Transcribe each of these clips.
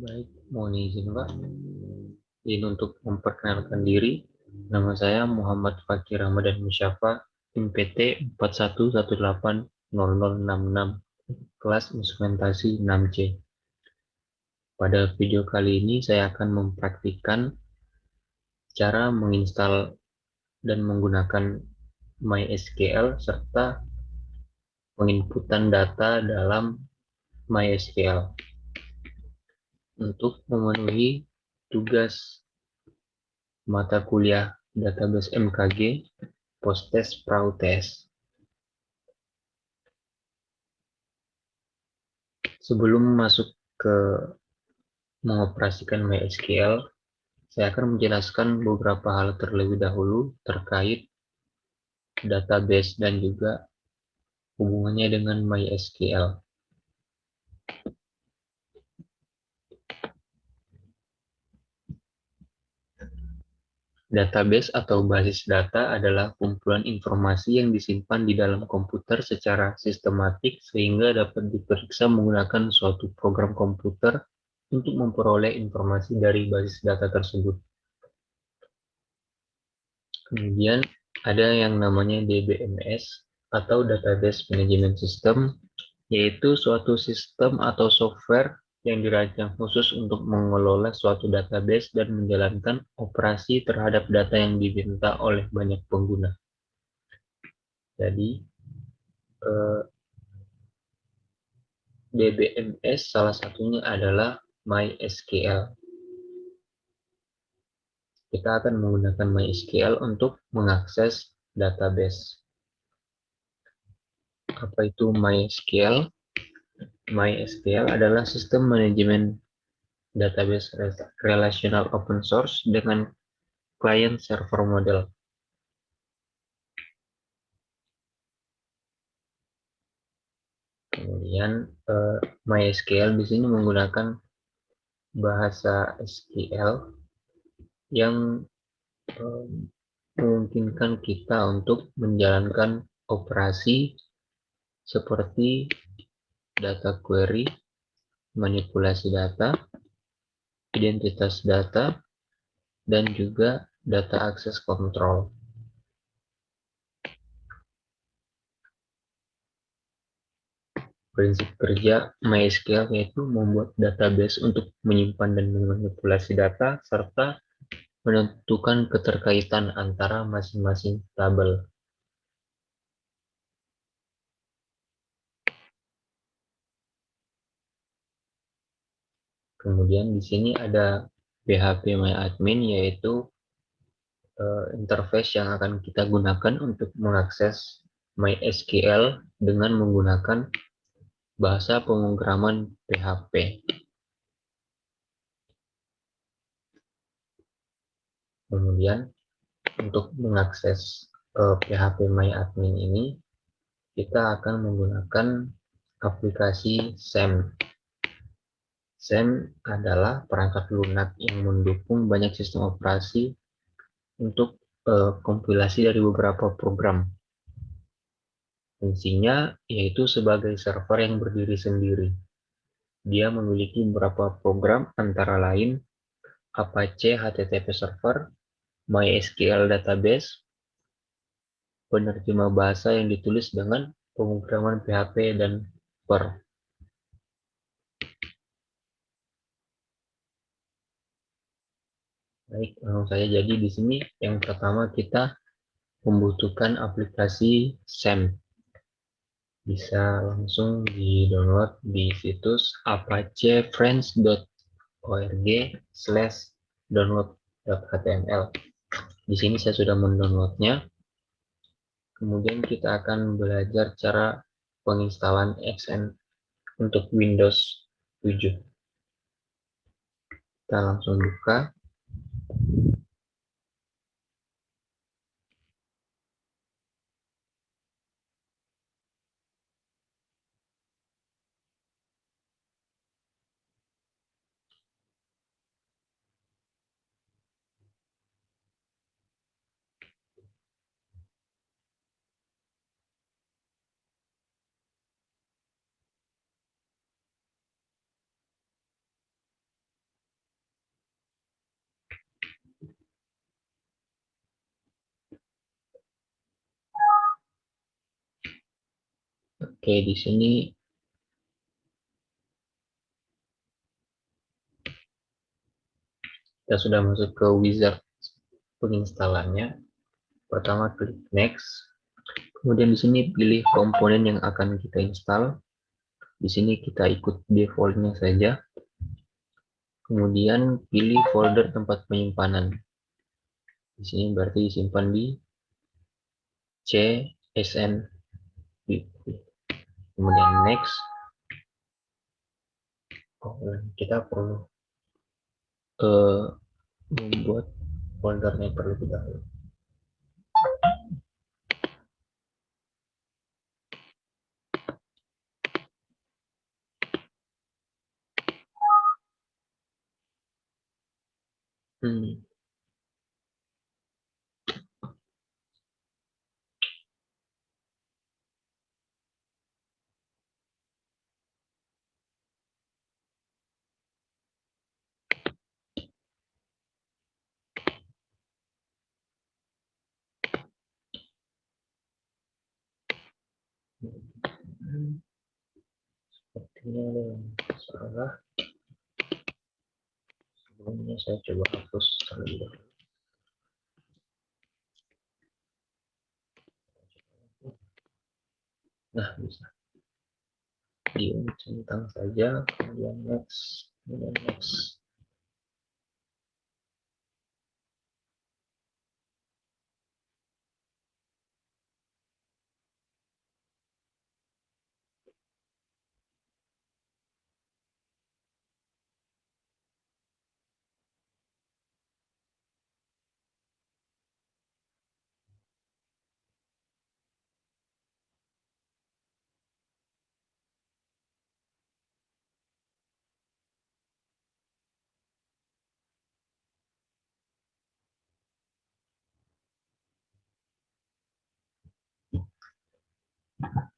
Baik, mohon izin Pak. Izin untuk memperkenalkan diri. Nama saya Muhammad Fakir Ramadan Musyafa, tim PT 41180066, kelas instrumentasi 6C. Pada video kali ini saya akan mempraktikkan cara menginstal dan menggunakan MySQL serta penginputan data dalam MySQL untuk memenuhi tugas mata kuliah database MKG Posttest Prautest. Sebelum masuk ke mengoperasikan MySQL, saya akan menjelaskan beberapa hal terlebih dahulu terkait database dan juga hubungannya dengan MySQL. Database atau basis data adalah kumpulan informasi yang disimpan di dalam komputer secara sistematik sehingga dapat diperiksa menggunakan suatu program komputer untuk memperoleh informasi dari basis data tersebut. Kemudian ada yang namanya DBMS atau Database Management System, yaitu suatu sistem atau software yang dirancang khusus untuk mengelola suatu database dan menjalankan operasi terhadap data yang diminta oleh banyak pengguna. Jadi, DBMS salah satunya adalah MySQL. Kita akan menggunakan MySQL untuk mengakses database. Apa itu MySQL? MySQL adalah sistem manajemen database relasional open source dengan client server model. Kemudian MySQL di sini menggunakan bahasa SQL yang memungkinkan kita untuk menjalankan operasi seperti data query, manipulasi data, identitas data, dan juga data access control. Prinsip kerja MySQL yaitu membuat database untuk menyimpan dan memanipulasi data serta menentukan keterkaitan antara masing-masing tabel. Kemudian di sini ada phpMyAdmin, yaitu interface yang akan kita gunakan untuk mengakses MySQL dengan menggunakan bahasa pemrograman PHP. Kemudian untuk mengakses phpMyAdmin ini, kita akan menggunakan aplikasi SAM. SAM adalah perangkat lunak yang mendukung banyak sistem operasi untuk kompilasi dari beberapa program. Fungsinya yaitu sebagai server yang berdiri sendiri. Dia memiliki beberapa program antara lain Apache HTTP Server, MySQL Database, penerjemah bahasa yang ditulis dengan pemrograman PHP dan Perl. Baik, langsung saja. Jadi di sini yang pertama kita membutuhkan aplikasi SAM. Bisa langsung di-download di situs apachefriends.org/download.html. Di sini saya sudah mendownloadnya. Kemudian kita akan belajar cara penginstalan XN untuk Windows 7. Kita langsung buka. Oke, di sini kita sudah masuk ke wizard penginstalannya. Pertama klik next. Kemudian di sini pilih komponen yang akan kita install. Di sini kita ikut defaultnya saja. Kemudian pilih folder tempat penyimpanan. Di sini berarti disimpan di CSN. Kemudian next. Kita perlu membuat foldernya terlebih dahulu. Sepertinya ada yang salah. Sebelumnya saya coba hapus terlebih dahulu. Nah, bisa centang saja, kemudian next, kemudian next.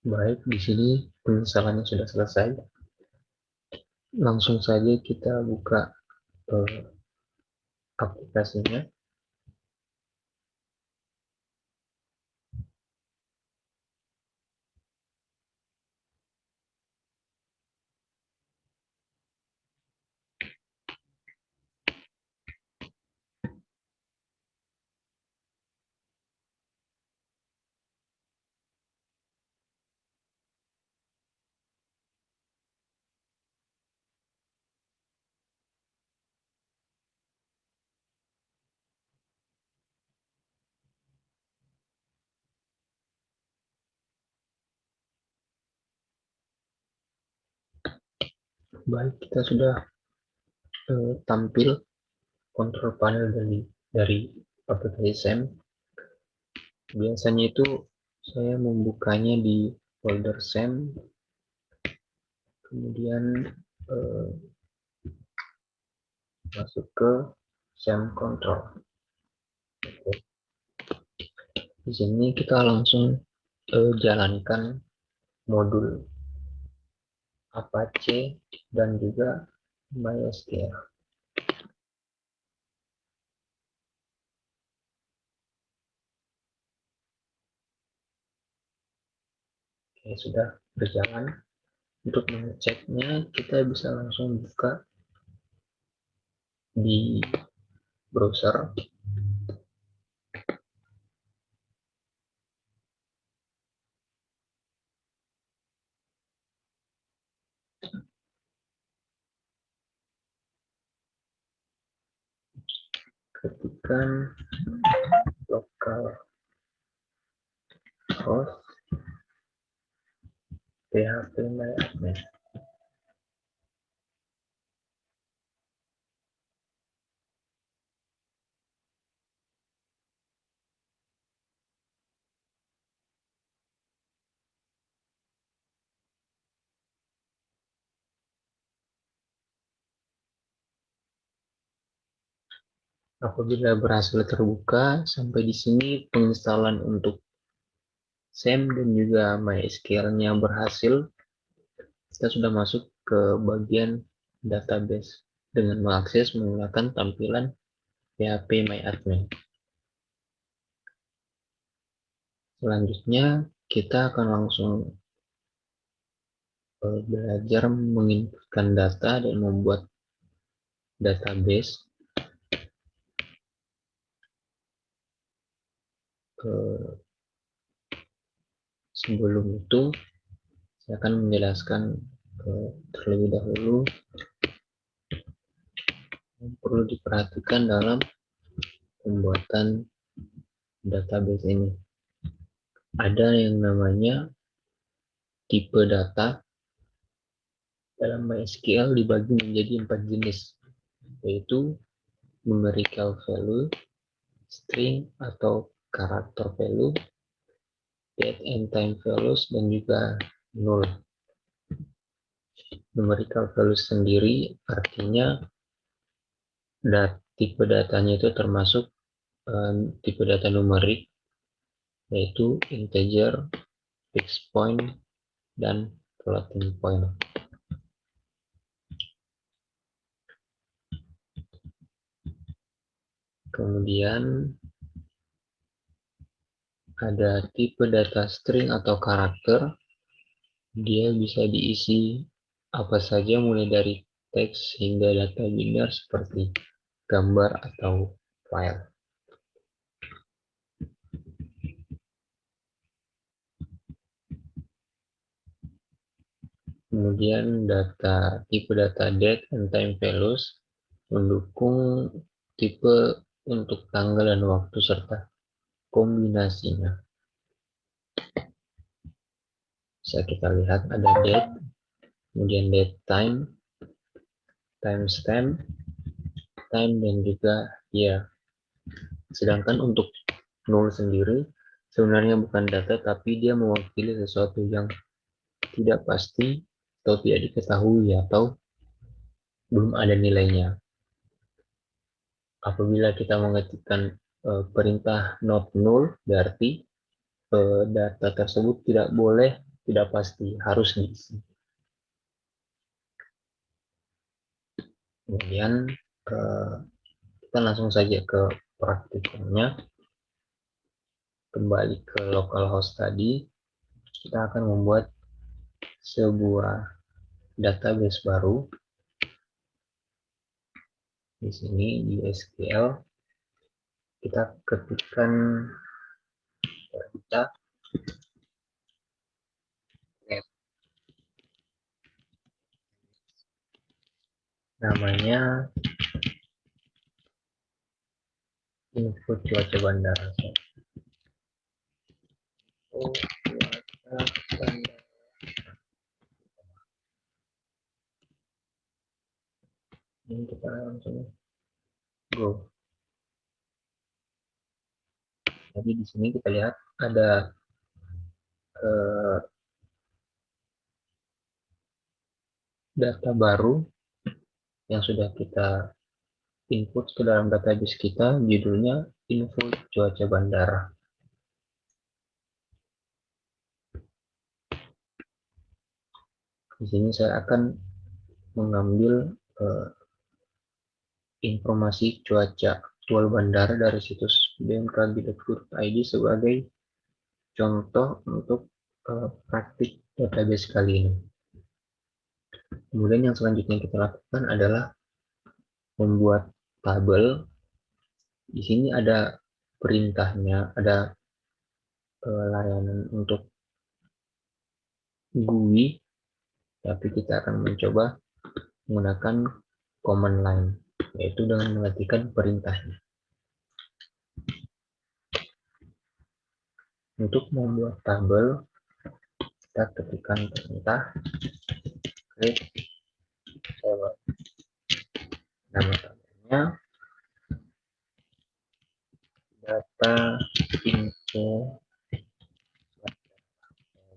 Baik, di sini penginstalannya sudah selesai. Langsung saja kita buka aplikasinya. Baik, kita sudah tampil control panel dari aplikasi SAM. Biasanya itu saya membukanya di folder SAM, kemudian masuk ke SAM control. Oke. Di sini kita langsung jalankan modul Apache dan juga MySQL. Oke, sudah berjalan. Untuk mengeceknya, kita bisa langsung buka di browser. Ketikkan localhost phpMyAdmin. Apabila berhasil terbuka, sampai di sini penginstalan untuk SAM dan juga MySQL-nya berhasil. Kita sudah masuk ke bagian database dengan mengakses menggunakan tampilan phpMyAdmin. Selanjutnya, kita akan langsung belajar menginputkan data dan membuat database. Sebelum itu saya akan menjelaskan terlebih dahulu yang perlu diperhatikan dalam pembuatan database ini. Ada yang namanya tipe data. Dalam MySQL dibagi menjadi 4 jenis, yaitu numerical value, string atau karakter value, date and time values, dan juga null. Numerical value sendiri artinya tipe datanya itu termasuk tipe data numerik, yaitu integer, fixed point, dan floating point. Kemudian ada tipe data string atau karakter. Dia bisa diisi apa saja mulai dari teks hingga data biner seperti gambar atau file. Kemudian tipe data date and time values mendukung tipe untuk tanggal dan waktu serta kombinasinya. Bisa kita lihat ada date, kemudian date time, timestamp, time, dan juga year. Sedangkan untuk null sendiri sebenarnya bukan data, tapi dia mewakili sesuatu yang tidak pasti atau tidak diketahui atau belum ada nilainya. Apabila kita mengetikkan perintah not null, berarti data tersebut tidak pasti, harus diisi. Kemudian kita langsung saja ke praktikumnya. Kembali ke localhost tadi, kita akan membuat sebuah database baru. Di sini di SQL kita ketikkan kita namanya info cuaca bandara. Ini kita langsung go. Jadi di sini kita lihat ada data baru yang sudah kita input ke dalam database kita, judulnya info cuaca bandara. Di sini saya akan mengambil informasi cuaca aktual bandara dari situs bmkg.go.id sebagai contoh untuk praktik database kali ini. Kemudian yang selanjutnya kita lakukan adalah membuat tabel. Di sini ada perintahnya, ada layanan untuk GUI, tapi kita akan mencoba menggunakan command line, yaitu dengan mengetikkan perintahnya. Untuk membuat tabel, kita ketikkan perintah create table. Nama tabelnya data info,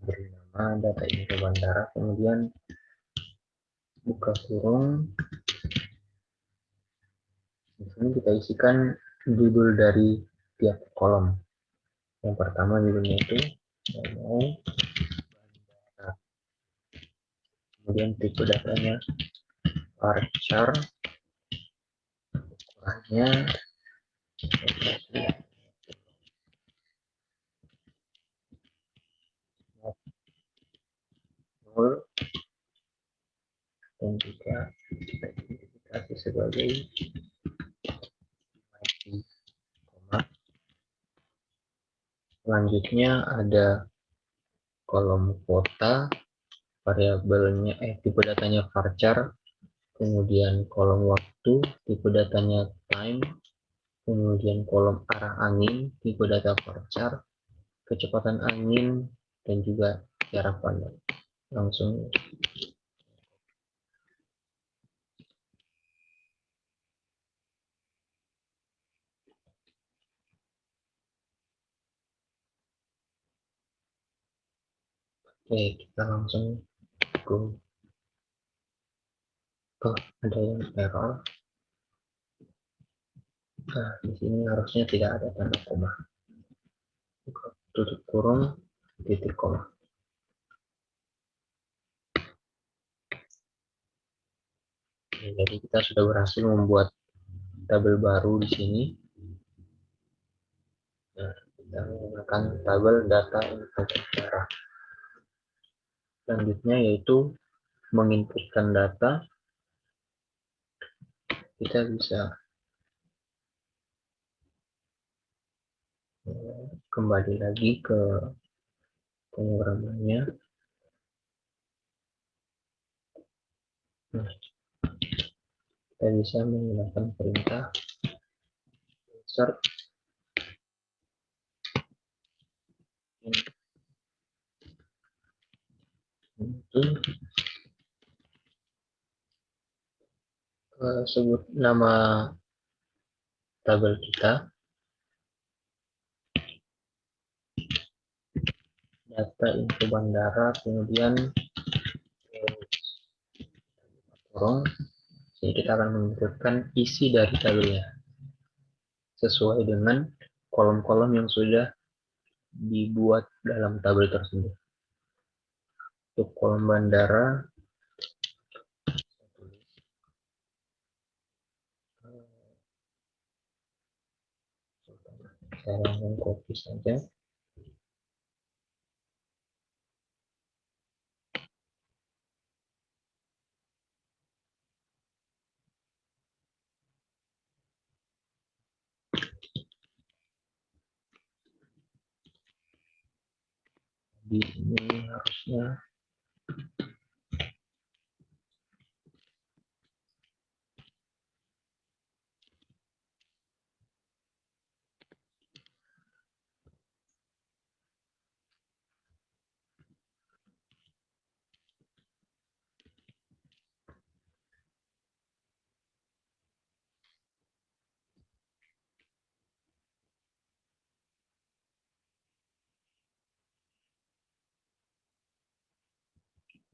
beri nama data info bandara, kemudian buka kurung. Di sini kita isikan judul dari tiap kolom. Yang pertama judulnya itu mau bandara. Kemudian tipe datanya varchar, ukurannya null, sebagai koma. Selanjutnya ada kolom kuota, variabelnya tipe datanya varchar, kemudian kolom waktu, tipe datanya time, kemudian kolom arah angin, tipe data varchar, kecepatan angin, dan juga jarak pandang. Langsung kita langsung go. Ada yang error. Nah, di sini harusnya tidak ada tanda koma. Tutup kurung, titik koma. Jadi kita sudah berhasil membuat tabel baru di sini. Nah, kita menggunakan tabel data input secara. Selanjutnya yaitu menginputkan data. Kita bisa kembali lagi ke pemrogramannya. Nah, kita bisa menggunakan perintah insert sebut nama tabel kita, data info bandara, kemudian kurung. Jadi kita akan menunjukkan isi dari tabelnya sesuai dengan kolom-kolom yang sudah dibuat dalam tabel tersebut. Untuk kolom bandara, saya langsung copy saja. Di sini harusnya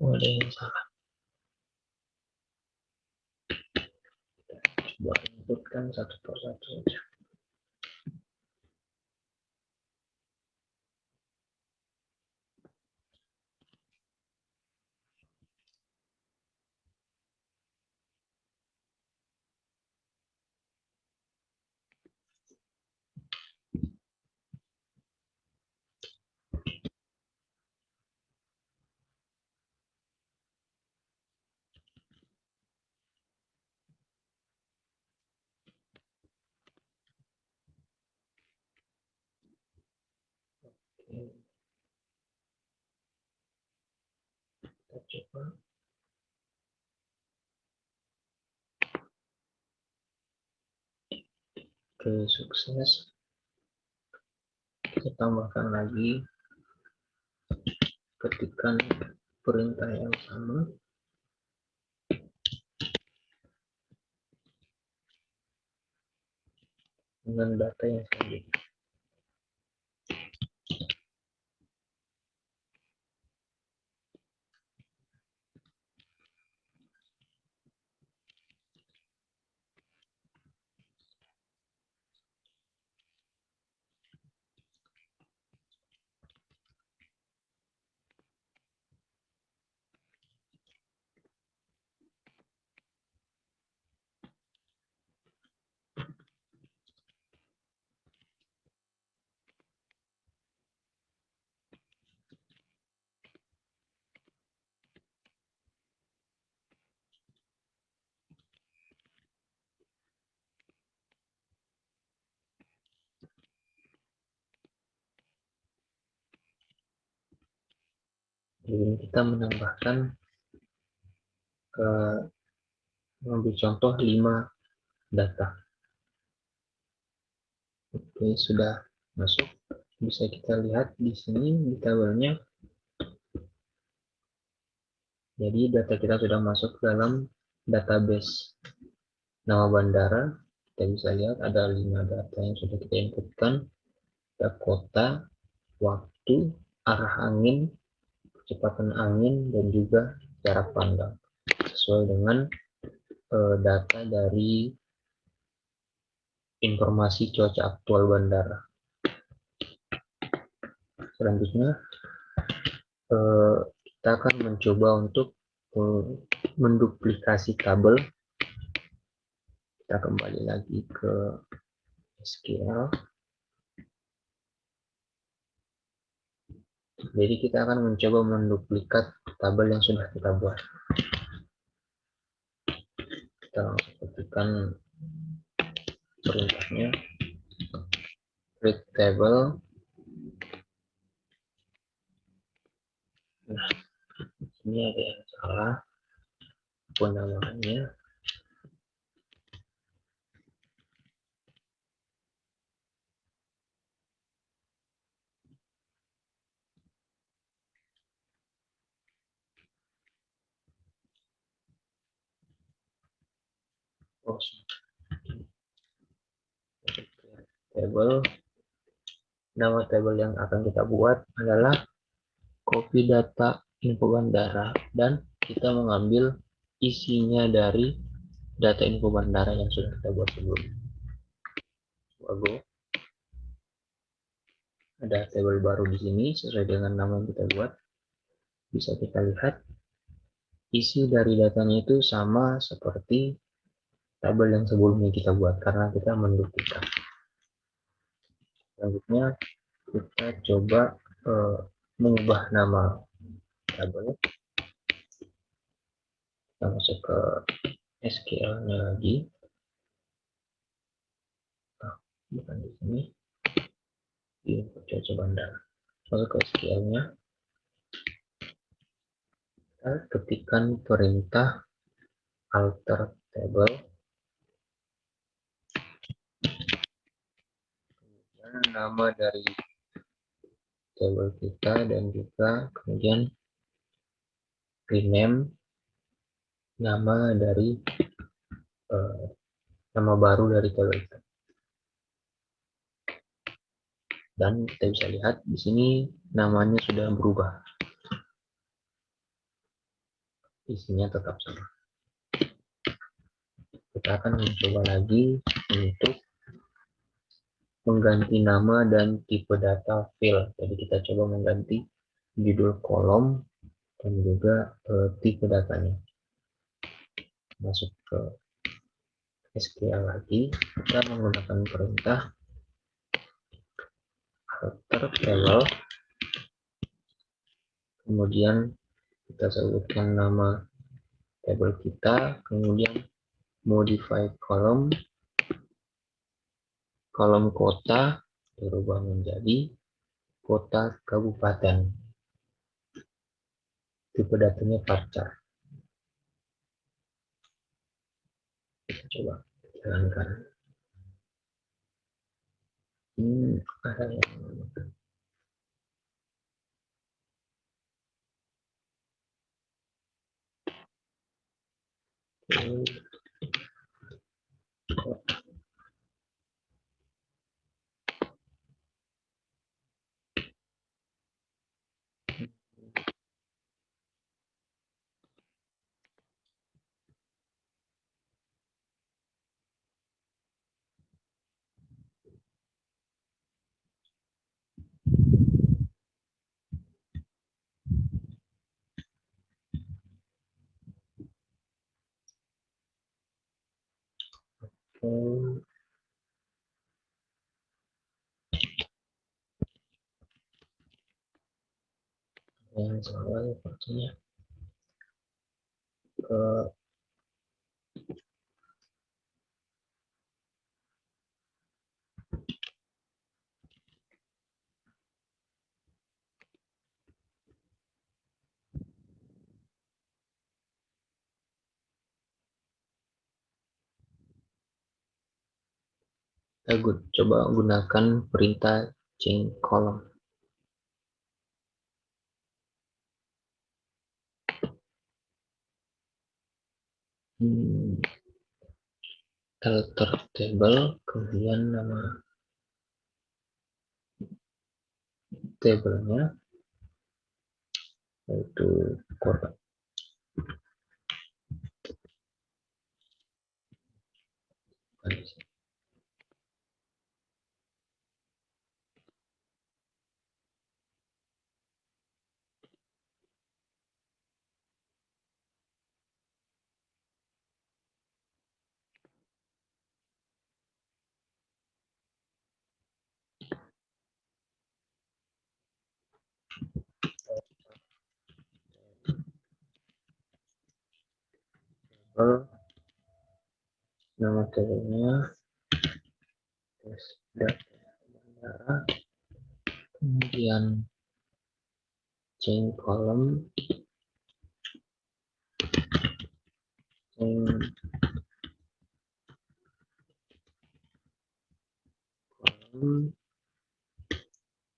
ada yang salah. Coba inputkan satu persatu saja. Kita coba. Oke, sukses. Kita tambahkan lagi, ketikkan perintah yang sama dengan data yang selanjutnya. Jadi kita menambahkan mengambil contoh 5 data. Oke, sudah masuk. Bisa kita lihat di sini di tabelnya. Jadi data kita sudah masuk dalam database nama bandara. Kita bisa lihat ada 5 data yang sudah kita inputkan. Ada kota, waktu, arah angin, kecepatan angin, dan juga jarak pandang. Sesuai dengan data dari informasi cuaca aktual bandara. Selanjutnya kita akan mencoba untuk menduplikasi tabel. Kita kembali lagi ke SQL. Jadi kita akan mencoba menduplikat tabel yang sudah kita buat. Kita langsung ketikkan perintahnya, create table. Nah, ini ada yang salah penamaannya. Oh, table. Nama table yang akan kita buat adalah copy data info bandara, dan kita mengambil isinya dari data info bandara yang sudah kita buat sebelumnya. Bagus. Ada table baru di sini sesuai dengan nama yang kita buat. Bisa kita lihat isi dari datanya itu sama seperti tabel yang sebelumnya kita buat karena kita menduplikasi. Selanjutnya kita coba mengubah nama tabel. Kita masuk ke SQL-nya lagi. Nah, bukan di sini. Di cuaca bandara. Masuk ke SQL-nya. Kita ketikkan perintah alter table. Dan nama dari table kita dan juga kemudian rename nama dari nama baru dari table kita. Dan kita bisa lihat di sini namanya sudah berubah. Isinya tetap sama. Kita akan mencoba lagi untuk mengganti nama dan tipe data field. Jadi kita coba mengganti judul kolom dan juga tipe datanya. Masuk ke SQL lagi, kita menggunakan perintah alter table. Kemudian kita sebutkan nama table kita, kemudian modify kolom kota dirubah menjadi kota kabupaten. Tipe datanya varchar. Kita coba jalankan. Ini ada yang salah sepertinya ke Kita coba gunakan perintah change column. Alter table, kemudian nama tabelnya yaitu kota. Nama tabelnya tes data bandara, kemudian change column, change column,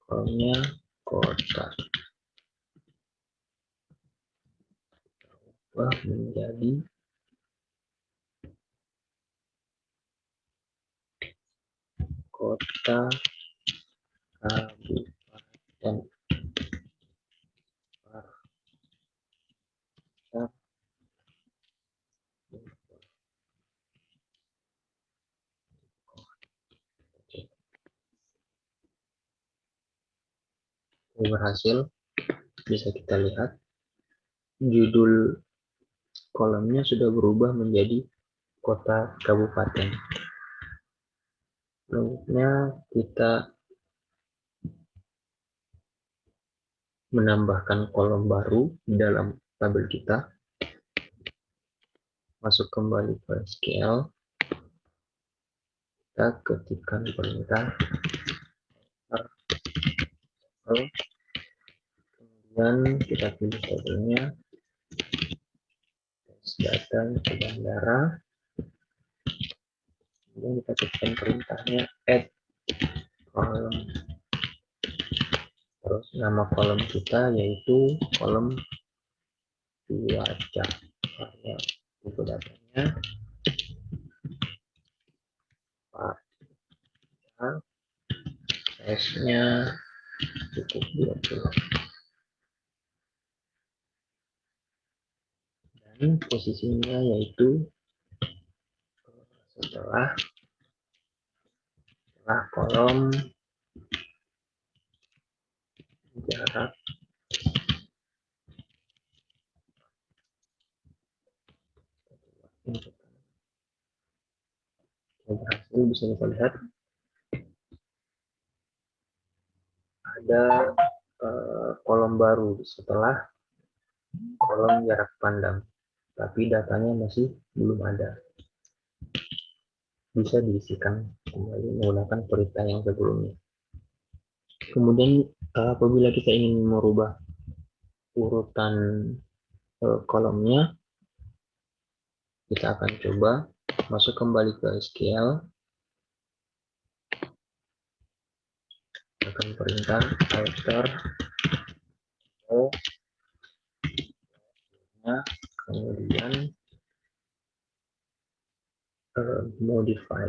kolomnya kota, ubah menjadi kota kabupaten. Berhasil, bisa kita lihat judul kolomnya sudah berubah menjadi kota kabupaten. Selanjutnya kita menambahkan kolom baru di dalam tabel kita. Masuk kembali ke SQL, kita ketikkan perintah kemudian kita pilih tabelnya tes data bandara, kemudian kita ketikkan perintahnya add kolom, terus nama kolom kita yaitu kolom cuaca, itu datanya size-nya cukup 20 dan posisinya yaitu setelah kolom jarak berhasil. Bisa kita lihat ada kolom baru setelah kolom jarak pandang, tapi datanya masih belum ada. Bisa diisikan kembali menggunakan perintah yang sebelumnya. Kemudian apabila kita ingin merubah urutan kolomnya, kita akan coba masuk kembali ke SQL, akan perintah alter, kemudian modify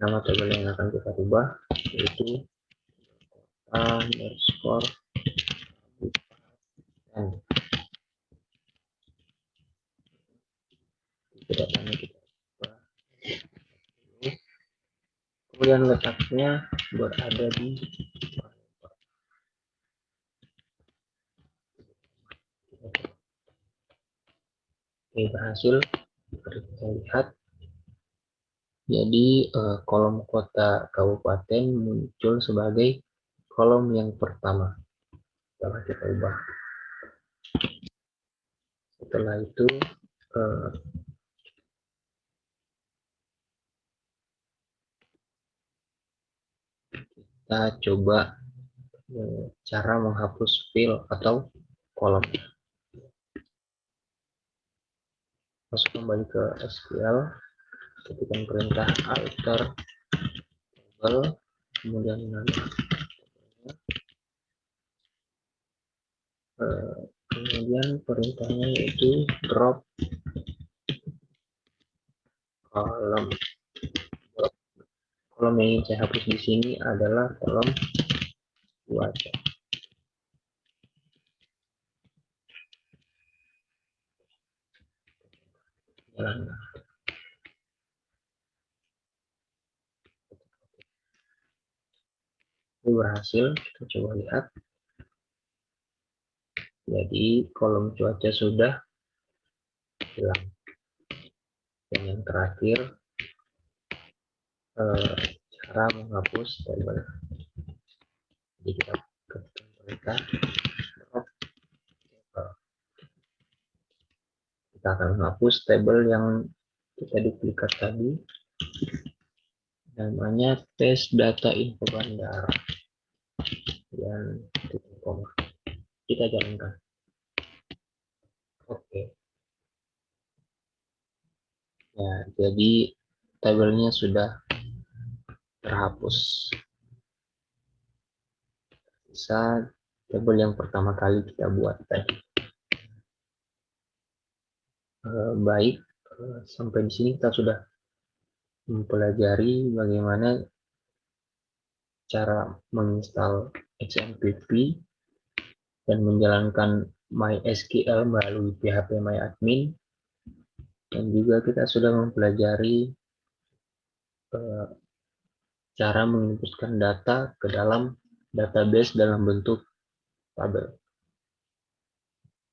nama tabel yang akan kita rubah yaitu underscore dan datanya kita rubah. Kemudian letaknya berada di berhasil. Kita lihat jadi kolom kota kabupaten muncul sebagai kolom yang pertama setelah kita ubah. Setelah itu kita coba cara menghapus fill atau kolom. Masuk kembali ke SQL, ketikkan perintah alter table, kemudian nama, kemudian perintahnya yaitu drop kolom. Kolom yang ingin saya hapus di sini adalah kolom cuaca. Jalan. Ini berhasil, kita coba lihat. Jadi kolom cuaca sudah hilang. Dan yang terakhir, cara menghapus tabel. Jadi kita ketikkan perintah drop table. Kita akan menghapus tabel yang kita duplikat tadi, namanya tes data info bandara, dan titik koma. Kita jalankan. Oke. Ya, jadi tabelnya sudah terhapus. Bisa tabel yang pertama kali kita buat tadi. Baik, sampai di sini kita sudah mempelajari bagaimana cara menginstal XMPP dan menjalankan MySQL melalui PHP MyAdmin, dan juga kita sudah mempelajari cara menginputkan data ke dalam database dalam bentuk tabel.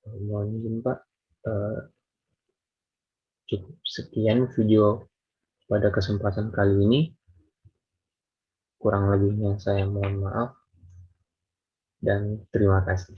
Mohon izin Pak, cukup sekian video pada kesempatan kali ini. Kurang lebihnya saya mohon maaf dan terima kasih.